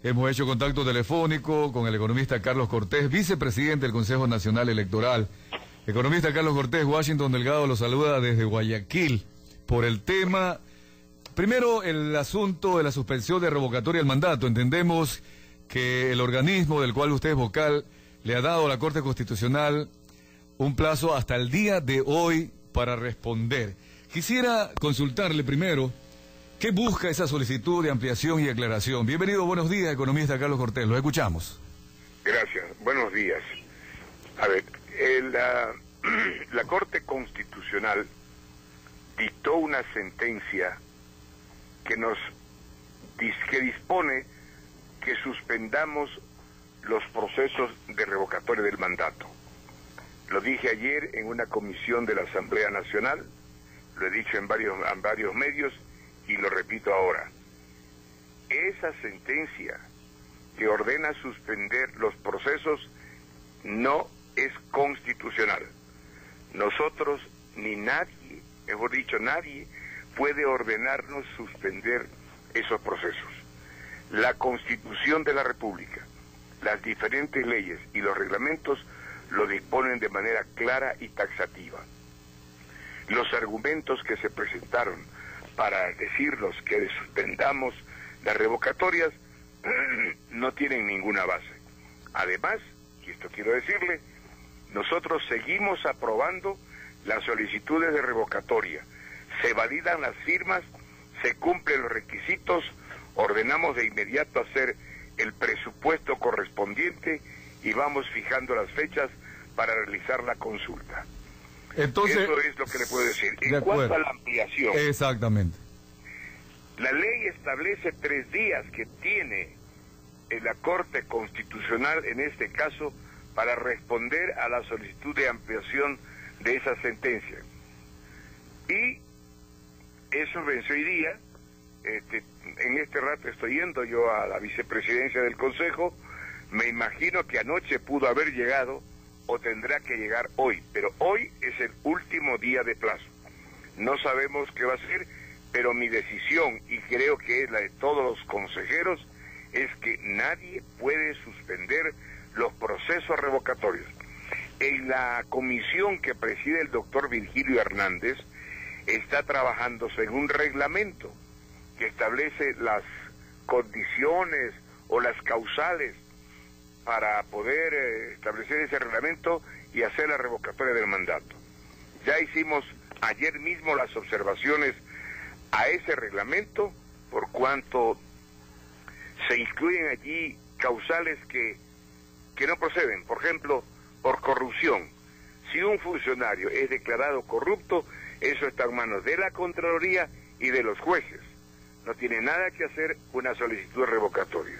Hemos hecho contacto telefónico con el economista Carlos Cortés, vicepresidente del Consejo Nacional Electoral. Economista Carlos Cortés, Washington Delgado lo saluda desde Guayaquil por el tema, primero el asunto de la suspensión de revocatoria del mandato. Entendemos que el organismo del cual usted es vocal le ha dado a la Corte Constitucional un plazo hasta el día de hoy para responder. Quisiera consultarle primero, ¿qué busca esa solicitud de ampliación y aclaración? Bienvenido, buenos días, economista Carlos Cortés, lo escuchamos. Gracias, buenos días. A ver, la Corte Constitucional dictó una sentencia que dispone que suspendamos los procesos de revocatoria del mandato. Lo dije ayer en una comisión de la Asamblea Nacional, lo he dicho en varios medios y lo repito ahora. Esa sentencia que ordena suspender los procesos no es constitucional. Nosotros ni nadie, mejor dicho, nadie puede ordenarnos suspender esos procesos. La Constitución de la República, las diferentes leyes y los reglamentos lo disponen de manera clara y taxativa. Los argumentos que se presentaron para decirnos que suspendamos las revocatorias no tienen ninguna base. Además, y esto quiero decirle, nosotros seguimos aprobando las solicitudes de revocatoria. Se validan las firmas, se cumplen los requisitos, ordenamos de inmediato hacer el presupuesto correspondiente y vamos fijando las fechas para realizar la consulta. Entonces, eso es lo que le puedo decir. En cuanto a la ampliación, exactamente, la ley establece 3 días que tiene la Corte Constitucional, en este caso, para responder a la solicitud de ampliación de esa sentencia. Y eso venció hoy día. En este rato estoy yendo yo a la vicepresidencia del Consejo. Me imagino que anoche pudo haber llegado o tendrá que llegar hoy, pero hoy es el último día de plazo. No sabemos qué va a ser, pero mi decisión, y creo que es la de todos los consejeros, es que nadie puede suspender los procesos revocatorios. En la comisión que preside el doctor Virgilio Hernández, está trabajándose en un reglamento que establece las condiciones o las causales para poder establecer ese reglamento y hacer la revocatoria del mandato. Ya hicimos ayer mismo las observaciones a ese reglamento, por cuanto se incluyen allí causales que no proceden. Por ejemplo, por corrupción. Si un funcionario es declarado corrupto, eso está en manos de la Contraloría y de los jueces. No tiene nada que hacer una solicitud de revocatoria.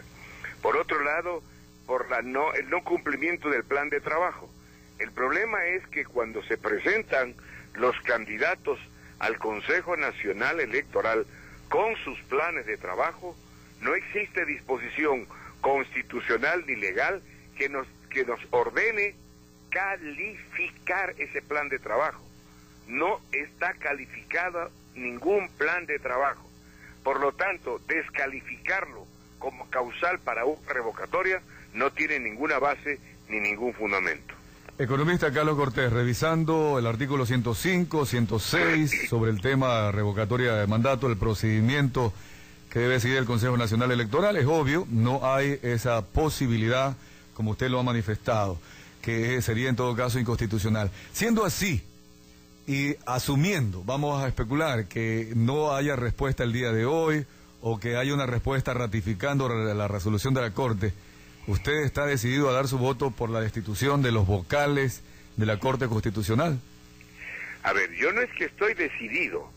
Por otro lado, por el no cumplimiento del plan de trabajo. El problema es que cuando se presentan los candidatos al Consejo Nacional Electoral con sus planes de trabajo, no existe disposición constitucional ni legal que nos ordene calificar ese plan de trabajo. No está calificado ningún plan de trabajo. Por lo tanto, descalificarlo como causal para una revocatoria no tiene ninguna base ni ningún fundamento. Economista Carlos Cortés, revisando el artículo 105, 106 sobre el tema revocatoria de mandato, el procedimiento que debe seguir el Consejo Nacional Electoral, es obvio, no hay esa posibilidad, como usted lo ha manifestado, que sería en todo caso inconstitucional. Siendo así, y asumiendo, vamos a especular, que no haya respuesta el día de hoy, o que haya una respuesta ratificando la resolución de la Corte, ¿usted está decidido a dar su voto por la destitución de los vocales de la Corte Constitucional? A ver, yo no es que estoy decidido.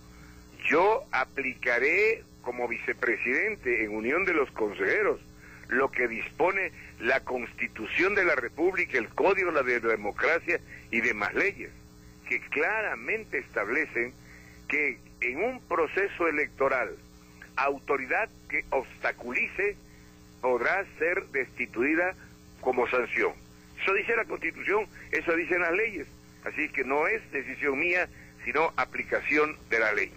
Yo aplicaré como vicepresidente en unión de los consejeros lo que dispone la Constitución de la República, el Código de la Democracia y demás leyes, que claramente establecen que en un proceso electoral, autoridad que obstaculice podrá ser destituida como sanción. Eso dice la Constitución, eso dicen las leyes, así que no es decisión mía, sino aplicación de la ley.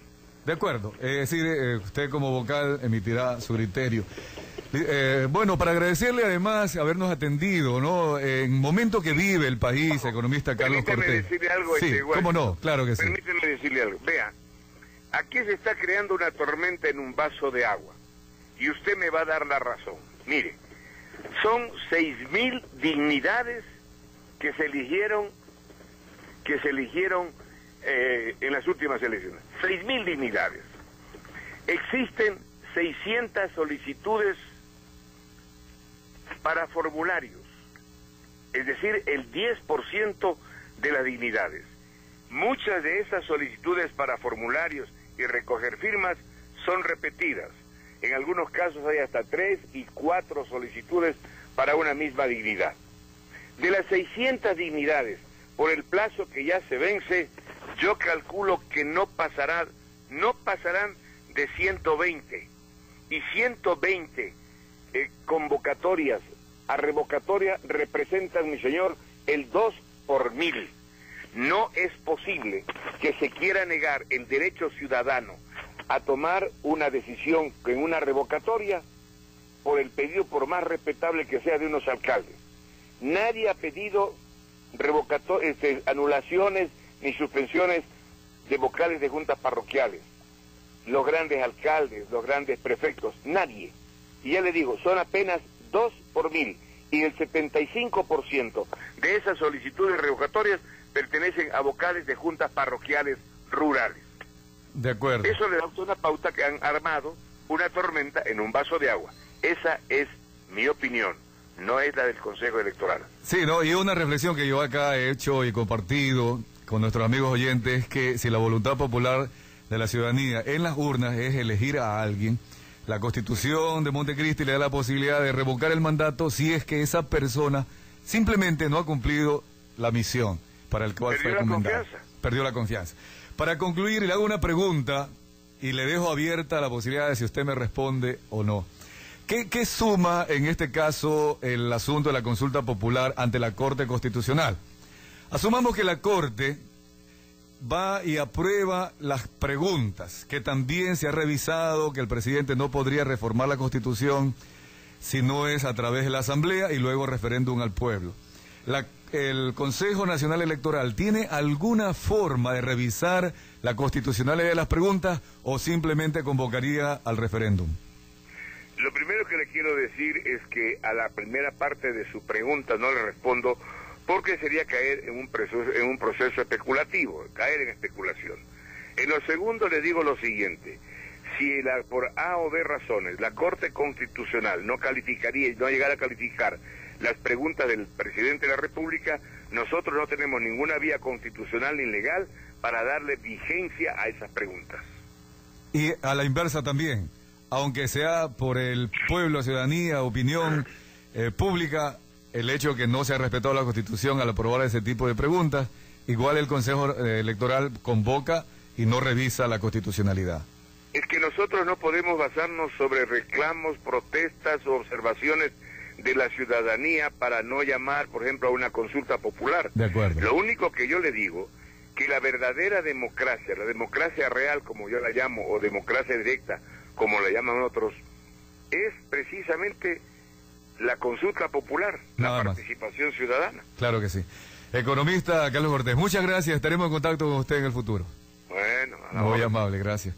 De acuerdo, es decir, usted como vocal emitirá su criterio. Bueno, para agradecerle además habernos atendido, ¿no? En el momento que vive el país, economista Carlos Cortés. Permíteme decirle algo. Sí, cómo no, claro que sí. Permíteme decirle algo. Vea, aquí se está creando una tormenta en un vaso de agua. Y usted me va a dar la razón. Mire, son 6.000 dignidades que se eligieron en las últimas elecciones. 6.000 dignidades. Existen 600 solicitudes para formularios, es decir, el 10% de las dignidades. Muchas de esas solicitudes para formularios y recoger firmas son repetidas. En algunos casos hay hasta 3 y 4 solicitudes para una misma dignidad. De las 600 dignidades, por el plazo que ya se vence, yo calculo que no pasarán de 120. Y 120 convocatorias a revocatoria representan, mi señor, el 2 por 1000. No es posible que se quiera negar el derecho ciudadano a tomar una decisión en una revocatoria por el pedido, por más respetable que sea, de unos alcaldes. Nadie ha pedido anulaciones ni suspensiones de vocales de juntas parroquiales. Los grandes alcaldes, los grandes prefectos, nadie. Y ya le digo, son apenas 2 por 1000. Y el 75% de esas solicitudes revocatorias pertenecen a vocales de juntas parroquiales rurales. De acuerdo. Eso le da una pauta que han armado una tormenta en un vaso de agua. Esa es mi opinión, no es la del Consejo Electoral. Sí, no, y una reflexión que yo acá he hecho y compartido con nuestros amigos oyentes es que si la voluntad popular de la ciudadanía en las urnas es elegir a alguien, la Constitución de Montecristi le da la posibilidad de revocar el mandato si es que esa persona simplemente no ha cumplido la misión para el cual fue encomendada. Perdió la confianza. Para concluir, le hago una pregunta y le dejo abierta la posibilidad de si usted me responde o no. ¿Qué suma en este caso el asunto de la consulta popular ante la Corte Constitucional? Asumamos que la Corte va y aprueba las preguntas, que también se ha revisado que el presidente no podría reformar la Constitución si no es a través de la Asamblea y luego referéndum al pueblo. ¿El Consejo Nacional Electoral tiene alguna forma de revisar la constitucionalidad de las preguntas o simplemente convocaría al referéndum? Lo primero que le quiero decir es que a la primera parte de su pregunta no le respondo porque sería caer en un proceso especulativo, caer en especulación. En lo segundo le digo lo siguiente: si por A o B razones la Corte Constitucional no calificaría y no llegara a calificar las preguntas del presidente de la República, nosotros no tenemos ninguna vía constitucional ni legal para darle vigencia a esas preguntas. Y a la inversa también, aunque sea por el pueblo, ciudadanía, opinión pública, el hecho que no se ha respetado la Constitución al aprobar ese tipo de preguntas, igual el Consejo Electoral convoca y no revisa la constitucionalidad. Es que nosotros no podemos basarnos sobre reclamos, protestas o observaciones de la ciudadanía para no llamar, por ejemplo, a una consulta popular. De acuerdo. Lo único que yo le digo, que la verdadera democracia, la democracia real, como yo la llamo, o democracia directa, como la llaman otros, es precisamente la consulta popular, la participación ciudadana. Claro que sí. Economista Carlos Cortés, muchas gracias, estaremos en contacto con usted en el futuro. Bueno, muy amable, gracias.